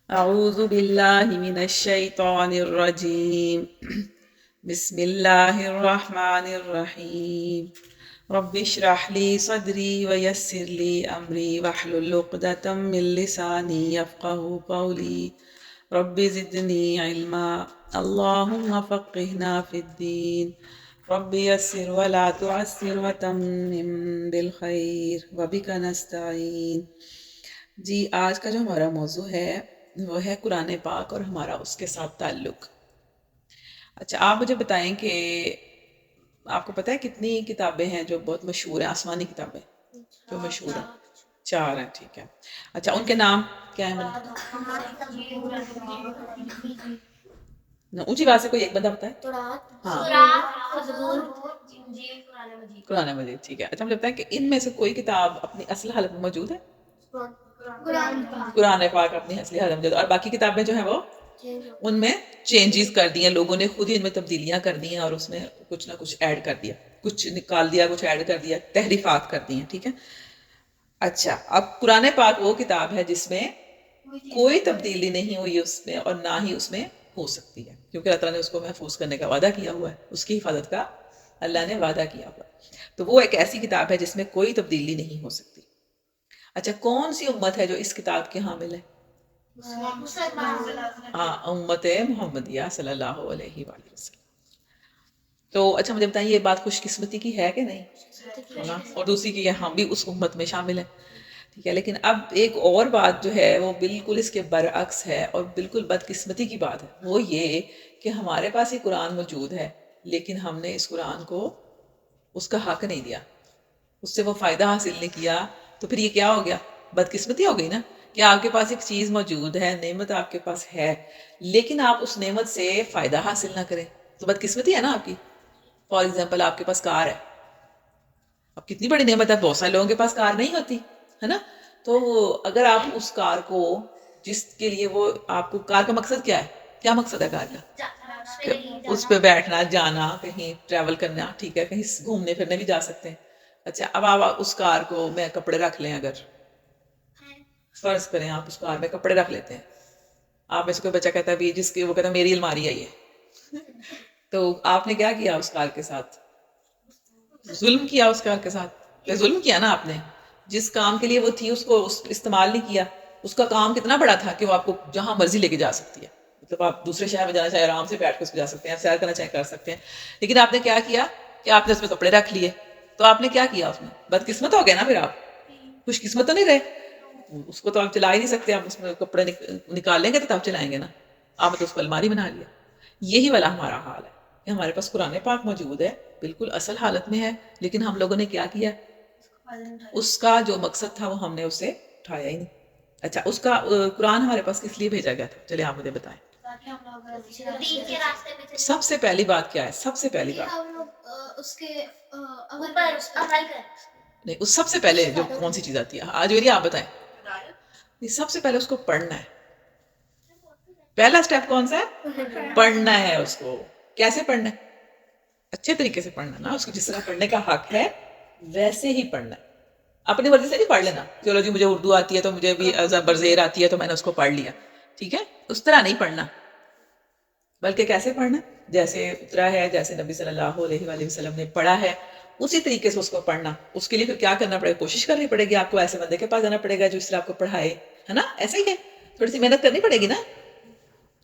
أعوذ بالله من الشيطان الرجيم بسم الله الرحمن الرحيم رب اشرح لي صدري ويسر لي أمري واحلل عقدة من لساني يفقه قولي رب زدني علما اللهم فقهنا في الدين رب يسر ولا تعسر وتمم بالخير وبك نستعين. جی آج کا جو ہمارا موضوع ہے وہ ہے قرآن پاک اور ہمارا اس کے ساتھ تعلق. اچھا آپ مجھے بتائیں کہ آپ کو پتہ ہے کتنی کتابیں ہیں جو بہت مشہور ہیں، آسمانی کتابیں جو مشہور ہیں؟ 4 ہیں، ٹھیک ہے. اچھا ان کے نام کیا ہیں؟ اونچی بات سے کوئی ایک بندہ بتائے. ہاں قرآن مجید، ٹھیک ہے. اچھا مجھے بتائیں کہ ان میں سے کوئی کتاب اپنی اصل حالت میں موجود ہے؟ قرآن پاک اپنی اصلی حالت میں موجود، اور باقی کتابیں جو ہیں وہ ان میں چینجز کر دی ہیں، لوگوں نے خود ہی ان میں تبدیلیاں کر دی ہیں اور اس میں کچھ نہ کچھ ایڈ کر دیا، کچھ نکال دیا، کچھ ایڈ کر دیا، تحریفات کر دی ہیں، ٹھیک ہے. اچھا اب قرآن پاک وہ کتاب ہے جس میں کوئی تبدیلی نہیں ہوئی اس میں، اور نہ ہی اس میں ہو سکتی ہے، کیونکہ اللہ تعالیٰ نے اس کو محفوظ کرنے کا وعدہ کیا ہوا ہے، اس کی حفاظت کا اللہ نے وعدہ کیا ہوا. تو وہ ایک ایسی کتاب ہے جس میں کوئی تبدیلی نہیں ہو سکتی. اچھا کون سی امت ہے جو اس کتاب کے حامل ہے؟ ہاں امت محمدیہ صلی اللہ علیہ وآلہ وسلم. تو اچھا مجھے بتائیں یہ بات خوش قسمتی کی ہے کہ نہیں؟ اور دوسری کی ہم بھی اس امت میں شامل ہیں، ٹھیک ہے. لیکن اب ایک اور بات جو ہے وہ بالکل اس کے برعکس ہے اور بالکل بدقسمتی کی بات ہے، وہ یہ کہ ہمارے پاس یہ قرآن موجود ہے لیکن ہم نے اس قرآن کو اس کا حق نہیں دیا، اس سے وہ فائدہ حاصل نہیں کیا. تو پھر یہ کیا ہو گیا؟ بدقسمتی ہو گئی نا کہ آپ کے پاس ایک چیز موجود ہے، نعمت آپ کے پاس ہے، لیکن آپ اس نعمت سے فائدہ حاصل نہ کریں، تو بدقسمتی ہے نا آپ کی. فار ایگزامپل آپ کے پاس کار ہے، اب کتنی بڑی نعمت ہے، بہت سارے لوگوں کے پاس کار نہیں ہوتی ہے نا. تو اگر آپ اس کار کو جس کے لیے وہ آپ کو کار کا مقصد کیا ہے، کیا مقصد ہے کار کا؟ کہ اس پہ بیٹھنا، جانا، کہیں ٹریول کرنا، ٹھیک ہے، کہیں گھومنے پھرنے بھی جا سکتے ہیں. اچھا اب آپ اس کار کو میں کپڑے رکھ لیں، اگر فرض کریں آپ اس کار میں کپڑے رکھ لیتے ہیں، آپ میں سے کوئی بچہ کہتا ہے بھی جس کی وہ کہتا ہے میری الماری ہے یہ، تو آپ نے کیا کیا اس کار کے ساتھ؟ ظلم کیا اس کار کے ساتھ، ظلم کیا نا آپ نے. جس کام کے لیے وہ تھی اس کو استعمال نہیں کیا. اس کا کام کتنا بڑا تھا کہ وہ آپ کو جہاں مرضی لے کے جا سکتی ہے، مطلب آپ دوسرے شہر میں جانا چاہے آرام سے بیٹھ کے اس پہ جا سکتے ہیں، سیر کرنا چاہے کر سکتے ہیں. لیکن آپ نے کیا کیا کہ آپ نے اس میں کپڑے رکھ لیے. تو آپ نے کیا کیا اس میں؟ بدقسمت ہو گئے نا. پھر آپ خوش قسمت تو نہیں رہے، اس کو تو آپ چلا ہی نہیں سکتے. آپ اس میں کپڑے نکال لیں گے تو آپ چلائیں گے نا. آپ نے تو اس کو الماری بنا لیا. یہی والا ہمارا حال ہے کہ ہمارے پاس قرآن پاک موجود ہے، بالکل اصل حالت میں ہے، لیکن ہم لوگوں نے کیا کیا؟ اس کا جو مقصد تھا وہ ہم نے اسے اٹھایا ہی نہیں. اچھا اس کا قرآن ہمارے پاس کس لیے بھیجا گیا تھا؟ چلے آپ مجھے بتائیں. سب سے پہلی بات کیا ہے؟ سب سے پہلی بات نہیں، اس سب سے پہلے جو کون سی چیز آتی ہے آج میری آپ بتائیں. سب سے پہلے اس کو پڑھنا ہے. پہلا سٹیپ کون سا ہے؟ پڑھنا ہے. اس کو کیسے پڑھنا ہے؟ اچھے طریقے سے پڑھنا نا، اس کو جس طرح پڑھنے کا حق ہے ویسے ہی پڑھنا ہے. اپنی مرضی سے نہیں پڑھ لینا، چلو جی مجھے اردو آتی ہے تو مجھے بھی برزیر آتی ہے تو میں نے اس کو پڑھ لیا، ٹھیک ہے. اس طرح نہیں پڑھنا، بلکہ کیسے پڑھنا؟ جیسے اترا ہے، جیسے نبی صلی اللہ علیہ وآلہ وسلم نے پڑھا ہے اسی طریقے سے اس کو پڑھنا. اس کے لیے پھر کیا کرنا پڑے گا؟ کوشش کرنی پڑے گی آپ کو، ایسے بندے کے پاس جانا پڑے گا جو اس طرح آپ کو پڑھائے، ہے نا. ایسا ہی ہے، تھوڑی سی محنت کرنی پڑے گی نا.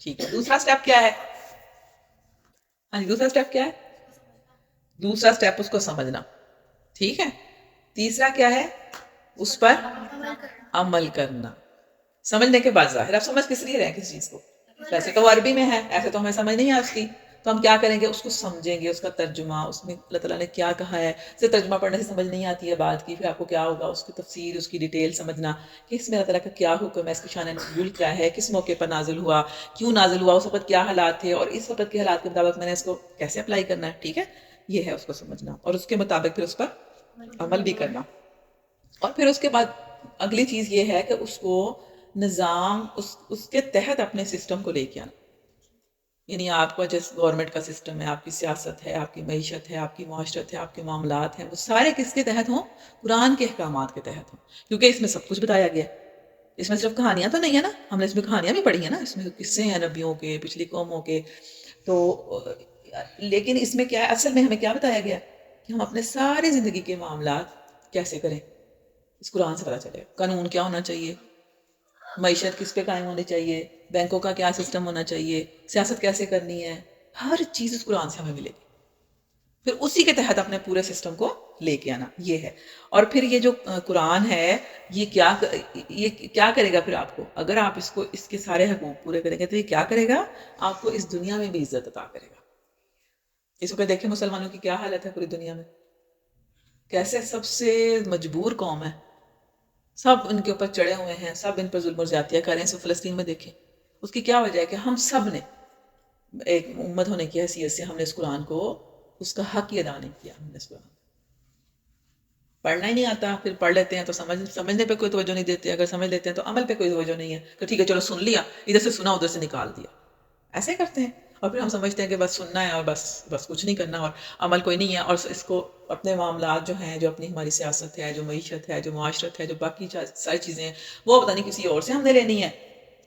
ٹھیک ہے. دوسرا سٹیپ کیا ہے؟ ہاں جی دوسرا سٹیپ کیا ہے؟ دوسرا سٹیپ اس کو سمجھنا، ٹھیک ہے. تیسرا کیا ہے؟ اس پر عمل کرنا. سمجھنے کے بعد ظاہر آپ سمجھ کس لیے رہے ہیں کس چیز کو؟ ویسے تو عربی میں ہے، ایسے تو ہمیں سمجھ نہیں ہے اس کی، تو ہم کیا کریں گے؟ اس کو سمجھیں گے، اس کا ترجمہ، اس میں اللہ تعالیٰ نے کیا کہا ہے. صرف ترجمہ پڑھنے سے سمجھ نہیں آتی ہے بات کی، پھر آپ کو کیا ہوگا؟ اس کی تفسیر، اس کی ڈیٹیل سمجھنا کہ اس میں اللہ تعالیٰ کا کیا حکم ہے، اس کی شان نزول کیا ہے، کس موقع پر نازل ہوا، کیوں نازل ہوا، اس وقت کیا حالات تھے، اور اس وقت کے حالات کے مطابق میں نے اس کو کیسے اپلائی کرنا ہے. ٹھیک ہے، یہ ہے اس کو سمجھنا، اور اس کے مطابق پھر اس پر عمل بھی کرنا. اور پھر اس کے بعد اگلی چیز یہ ہے کہ اس کو نظام اس کے تحت اپنے سسٹم کو لے کے آنا. یعنی آپ کا جیسے گورنمنٹ کا سسٹم ہے، آپ کی سیاست ہے، آپ کی معیشت ہے، آپ کی معاشرت ہے، آپ کے معاملات ہیں، وہ سارے کس کے تحت ہوں؟ قرآن کے احکامات کے تحت ہوں، کیونکہ اس میں سب کچھ بتایا گیا ہے. اس میں صرف کہانیاں تو نہیں ہے نا، ہم نے اس میں کہانیاں بھی پڑھی ہیں نا، اس میں قصے ہیں نبیوں کے، پچھلی قوموں کے. تو لیکن اس میں کیا ہے، اصل میں ہمیں کیا بتایا گیا کہ ہم اپنے سارے زندگی کے معاملات کیسے کریں. اس قرآن سے پتہ چلے قانون کیا ہونا چاہیے، معیشت کس پہ قائم ہونی چاہیے، بینکوں کا کیا سسٹم ہونا چاہیے، سیاست کیسے کرنی ہے، ہر چیز اس قرآن سے ہمیں ملے گی. پھر اسی کے تحت اپنے پورے سسٹم کو لے کے آنا، یہ ہے. اور پھر یہ جو قرآن ہے یہ کیا کرے گا پھر آپ کو، اگر آپ اس کے سارے حقوق پورے کریں گے تو یہ کیا کرے گا، آپ کو اس دنیا میں بھی عزت عطا کرے گا. اس وقت دیکھیں مسلمانوں کی کیا حالت ہے پوری دنیا میں، کیسے سب سے مجبور قوم ہے، سب ان کے اوپر چڑھے ہوئے ہیں، سب ان پر ظلم و زیادتیاں کر رہے ہیں. فلسطین میں دیکھیں اس کی کیا وجہ ہے کہ ہم سب نے ایک امت ہونے کی حیثیت سے ہم نے اس قرآن کو اس کا حق ہی ادا نہیں کیا. ہم نے اس قرآن پڑھنا ہی نہیں آتا، پھر پڑھ لیتے ہیں تو سمجھنے پہ کوئی توجہ نہیں دیتے، اگر سمجھ لیتے ہیں تو عمل پہ کوئی توجہ نہیں ہے کہ ٹھیک ہے چلو سن لیا، ادھر سے سنا ادھر سے نکال دیا، ایسے کرتے ہیں. اور پھر ہم سمجھتے ہیں کہ بس سننا ہے اور بس کچھ نہیں کرنا اور عمل کوئی نہیں ہے. اور اس کو اپنے معاملات جو ہیں، جو اپنی ہماری سیاست ہے، جو معیشت ہے، جو معاشرت ہے، جو باقی ساری چیزیں ہیں، وہ پتہ نہیں کسی اور سے ہم نے لینی ہے،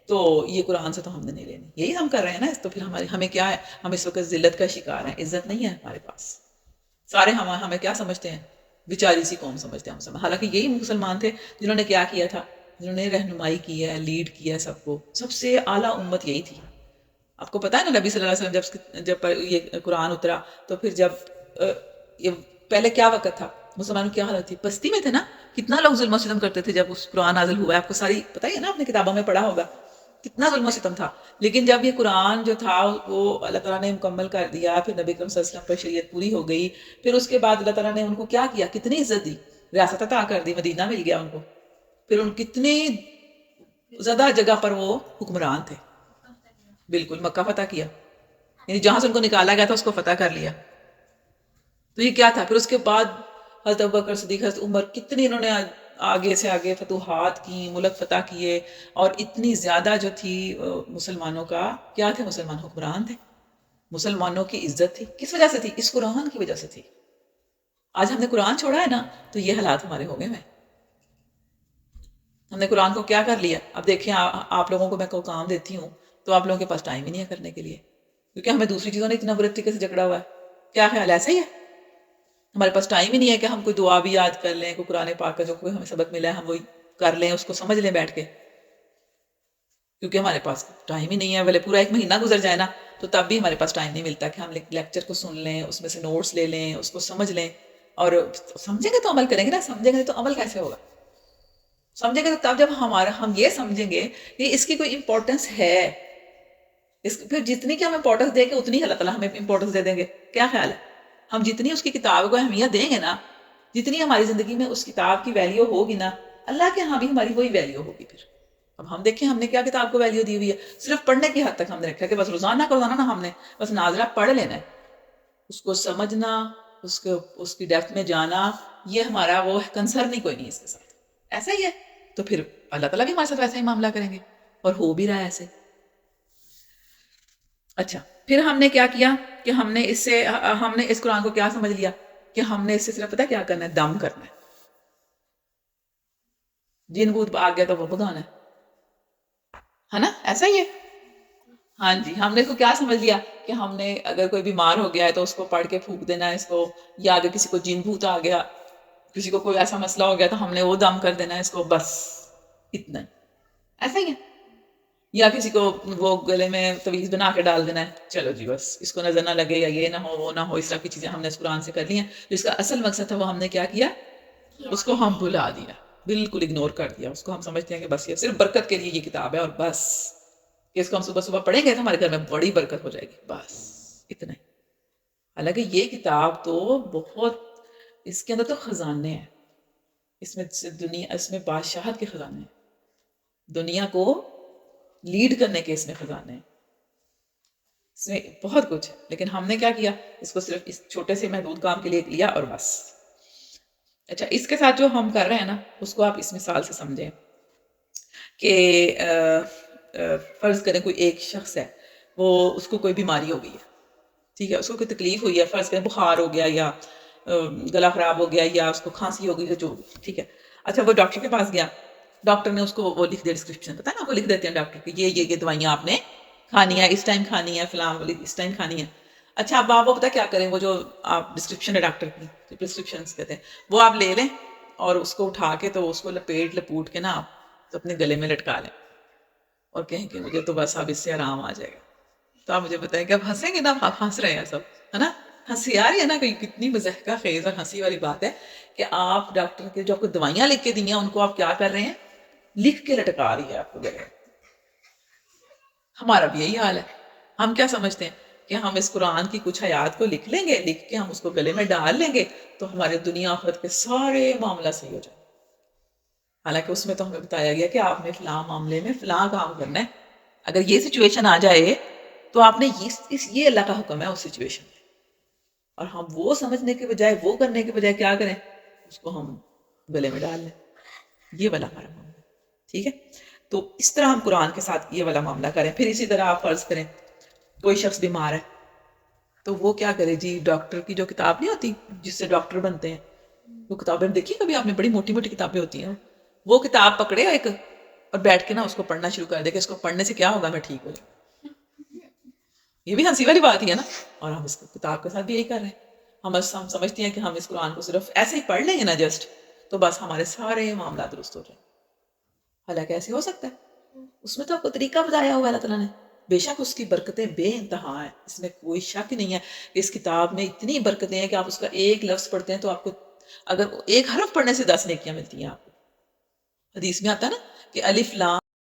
تو یہ قرآن سے تو ہم نے نہیں لینی. یہی ہم کر رہے ہیں نا. تو پھر ہمیں کیا ہے، ہم اس وقت ذلت کا شکار ہیں، عزت نہیں ہے ہمارے پاس. سارے ہمیں کیا سمجھتے ہیں، بیچاری سی قوم سمجھتے ہیں ہم. حالانکہ یہی مسلمان تھے جنہوں نے کیا کیا تھا، جنہوں نے رہنمائی کی ہے، لیڈ کیا ہے سب کو. سب سے اعلیٰ امت یہی تھی. آپ کو پتا ہے نا نبی صلی اللہ علیہ وسلم جب یہ قرآن اترا تو پھر جب یہ پہلے کیا وقت تھا، مسلمانوں کی کیا حالت تھی، پستی میں تھے نا. کتنا لوگ ظلم و ستم کرتے تھے جب اس قرآن نازل ہوا ہے، آپ کو ساری پتہ ہی ہے نا، اپنے کتابوں میں پڑھا ہوگا کتنا ظلم و ستم تھا. لیکن جب یہ قرآن جو تھا وہ اللہ تعالیٰ نے مکمل کر دیا، پھر نبی اکرم صلی اللہ علیہ وسلم پر شریعت پوری ہو گئی، پھر اس کے بعد اللہ تعالیٰ نے ان کو کیا کیا، کتنی عزت دی، ریاست عطا کر دی، مدینہ مل گیا ان کو. پھر ان کتنی زیادہ جگہ پر وہ حکمران تھے. بالکل مکہ فتح کیا، یعنی جہاں سے ان کو نکالا گیا تھا اس کو فتح کر لیا. تو یہ کیا تھا. پھر اس کے بعد حضرت ابوبکر صدیق، حضرت عمر، کتنی انہوں نے آگے سے آگے فتوحات کی، ملک فتح کیے. اور اتنی زیادہ جو تھی مسلمانوں کا کیا تھے، مسلمان حکمران تھے، مسلمانوں کی عزت تھی. کس وجہ سے تھی، اس قرآن کی وجہ سے تھی. آج ہم نے قرآن چھوڑا ہے نا تو یہ حالات ہمارے ہو گئے ہیں. ہم نے قرآن کو کیا کر لیا. اب دیکھیں آپ لوگوں کو میں کوئی کام دیتی ہوں تو آپ لوگوں کے پاس ٹائم ہی نہیں ہے کرنے کے لیے، کیونکہ ہمیں دوسری چیزوں نے اتنا برے طریقے سے جکڑا ہوا ہے. کیا خیال ایسا ہی ہے، ہمارے پاس ٹائم ہی نہیں ہے کہ ہم کوئی دعا بھی یاد کر لیں، کوئی قرآن پاک کا جو کوئی ہمیں سبق ملا ہے ہم وہی کر لیں، اس کو سمجھ لیں بیٹھ کے، کیونکہ ہمارے پاس ٹائم ہی نہیں ہے. بھلے پورا ایک مہینہ گزر جائے نا تو تب بھی ہمارے پاس ٹائم نہیں ملتا کہ ہم لیکچر کو سن لیں، اس میں سے نوٹس لے لیں، اس کو سمجھ لیں. اور سمجھیں گے تو عمل کریں گے نا، سمجھیں گے تو عمل کیسے ہوگا. سمجھیں گے تو تب جب ہم یہ سمجھیں گے کہ اس کی کوئی امپورٹنس ہے، پھر جتنی کی ہم امپورٹنس دیں گے اتنی اللہ تعالیٰ ہمیں امپورٹنس دے دیں گے. کیا خیال ہے، ہم جتنی اس کی کتاب کو اہمیت دیں گے نا، جتنی ہماری زندگی میں اس کتاب کی ویلیو ہوگی نا، اللہ کے ہاں بھی ہماری وہی ویلیو ہوگی. پھر اب ہم دیکھیں ہم نے کیا کتاب کو ویلیو دی ہوئی ہے، صرف پڑھنے کی حد تک ہم نے رکھا ہے کہ بس روزانہ کا روزانہ نا ہم نے بس نازلہ پڑھ لینا ہے، اس کو سمجھنا، اس کی ڈیپتھ میں جانا، یہ ہمارا وہ کنسرن ہی کوئی نہیں اس کے ساتھ. ایسا ہی ہے تو پھر اللہ تعالیٰ بھی ہمارے ساتھ ویسا ہی معاملہ کریں گے، اور ہو بھی رہا ہے ایسے. اچھا پھر ہم نے کیا کیا کہ ہم نے اس قرآن کو کیا سمجھ لیا کہ ہم نے اس سے صرف پتہ کیا کرنا ہے، دم کرنا ہے. جن بھوت آ گیا تو وہ بھگانا ہے نا، ایسا ہی ہے. ہاں جی، ہم نے اس کو کیا سمجھ لیا کہ ہم نے اگر کوئی بیمار ہو گیا ہے تو اس کو پڑھ کے پھونک دینا ہے اس کو، یا اگر کسی کو جن بھوت آ گیا، کسی کو کوئی ایسا مسئلہ ہو گیا تو ہم نے وہ دم کر دینا ہے اس کو، بس اتنا. ایسا ہی ہے. یا کسی کو وہ گلے میں تویز بنا کے ڈال دینا ہے، چلو جی بس اس کو نظر نہ لگے، یا یہ نہ ہو وہ نہ ہو، اس طرح کی چیزیں ہم نے اس قرآن سے کر لی ہیں. جس کا اصل مقصد تھا وہ ہم نے کیا کیا، اس کو ہم بھلا دیا، بالکل اگنور کر دیا اس کو. ہم سمجھتے ہیں کہ بس یہ صرف برکت کے لیے یہ کتاب ہے، اور بس کہ اس کو ہم صبح صبح پڑھیں گے تو ہمارے گھر میں بڑی برکت ہو جائے گی، بس اتنا ہی. حالانکہ یہ کتاب تو بہت، اس کے اندر تو خزانے ہیں، اس میں بادشاہت کے خزانے ہیں، دنیا کو لیڈ کرنے کے اس میں خزانے ہیں، اس میں بہت کچھ ہے. لیکن ہم نے کیا کیا، اس کو صرف اس چھوٹے سے محدود کام کے لیے لیا اور بس. اچھا اس کے ساتھ جو ہم کر رہے ہیں نا، اس کو آپ اس مثال سے سمجھیں کہ فرض کریں کوئی ایک شخص ہے، وہ اس کو کوئی بیماری ہو گئی ہے، ٹھیک ہے، اس کو کوئی تکلیف ہوئی ہے، فرض کریں بخار ہو گیا، یا گلا خراب ہو گیا، یا اس کو کھانسی ہو گئی، جو ٹھیک ہے. اچھا وہ ڈاکٹر کے پاس گیا، ڈاکٹر نے اس کو وہ لکھ دیا ڈسکرپشن، پتا ہے نا، وہ لکھ دیتے ہیں ڈاکٹر کہ یہ دوائیاں آپ نے کھانی ہے، اس ٹائم کھانی ہے، فلاں والی اس ٹائم کھانی ہے. اچھا اب آپ وہ پتا کیا کریں، وہ جو آپ ڈسکرپشن ہے ڈاکٹر کی، پرسکرپشن کہتے ہیں، وہ آپ لے لیں اور اس کو اٹھا کے تو اس کو لپوٹ کے نا آپ اپنے گلے میں لٹکا لیں اور کہیں کہ مجھے تو بس اب اس سے آرام آ جائے گا. تو آپ مجھے بتائیں کہ آپ ہنسیں گے نا، آپ ہنس رہے ہیں سب، ہے نا، ہنسی آ رہی ہے نا، کہ کتنی مضحکہ خیز اور ہنسی والی بات ہے کہ آپ ڈاکٹر کے جو آپ کو دوائیاں لکھ کے دی ہیں ان کو آپ کیا کر رہے ہیں، لکھ کے لٹکا رہی ہے آپ کو گلے. ہمارا بھی یہی حال ہے. ہم کیا سمجھتے ہیں کہ ہم اس قرآن کی کچھ آیات کو لکھ لیں گے، لکھ کے ہم اس کو گلے میں ڈال لیں گے تو ہمارے دنیا آخرت کے سارے معاملہ صحیح ہو جائیں. حالانکہ اس میں تو ہمیں بتایا گیا کہ آپ نے فلاں معاملے میں فلاں کام کرنا ہے. اگر یہ سچویشن آ جائے تو آپ نے یہ اللہ کا حکم ہے اس سچویشن میں، اور ہم وہ سمجھنے کے بجائے، وہ کرنے کے بجائے کیا کریں، اس کو ہم گلے میں ڈال لیں. یہ والا ہمارا معاملہ. ٹھیک ہے، تو اس طرح ہم قرآن کے ساتھ یہ والا معاملہ کریں. پھر اسی طرح آپ فرض کریں کوئی شخص بیمار ہے تو وہ کیا کرے جی، ڈاکٹر کی جو کتاب نہیں ہوتی جس سے ڈاکٹر بنتے ہیں، وہ کتابیں دیکھی کبھی آپ نے، بڑی موٹی موٹی کتابیں ہوتی ہیں، وہ کتاب پکڑے ایک اور بیٹھ کے نا اس کو پڑھنا شروع کر دے کہ اس کو پڑھنے سے کیا ہوگا، میں ٹھیک ہو جاؤں. یہ بھی ہنسی والی بات ہی ہے نا. اور ہم اس کتاب کے ساتھ بھی یہی کر رہے ہیں. ہم سمجھتے ہیں کہ ہم اس قرآن کو صرف ایسے ہی پڑھ لیں گے نا جسٹ، تو بس ہمارے سارے معاملات درست ہو جائیں. حالانکہ ایسے ہو سکتا ہے، اس میں تو آپ کو طریقہ بتایا ہوا اللہ تعالیٰ نے. بے شک اس کی برکتیں بے انتہا ہیں، اس میں کوئی شک نہیں ہے کہ اس کتاب میں اتنی برکتیں ہیں کہ آپ اس کا ایک لفظ پڑھتے ہیں تو آپ کو، اگر ایک حرف پڑھنے سے 10 نیکیاں ملتی ہیں آپ کو. حدیث میں آتا ہے نا کہ الف لام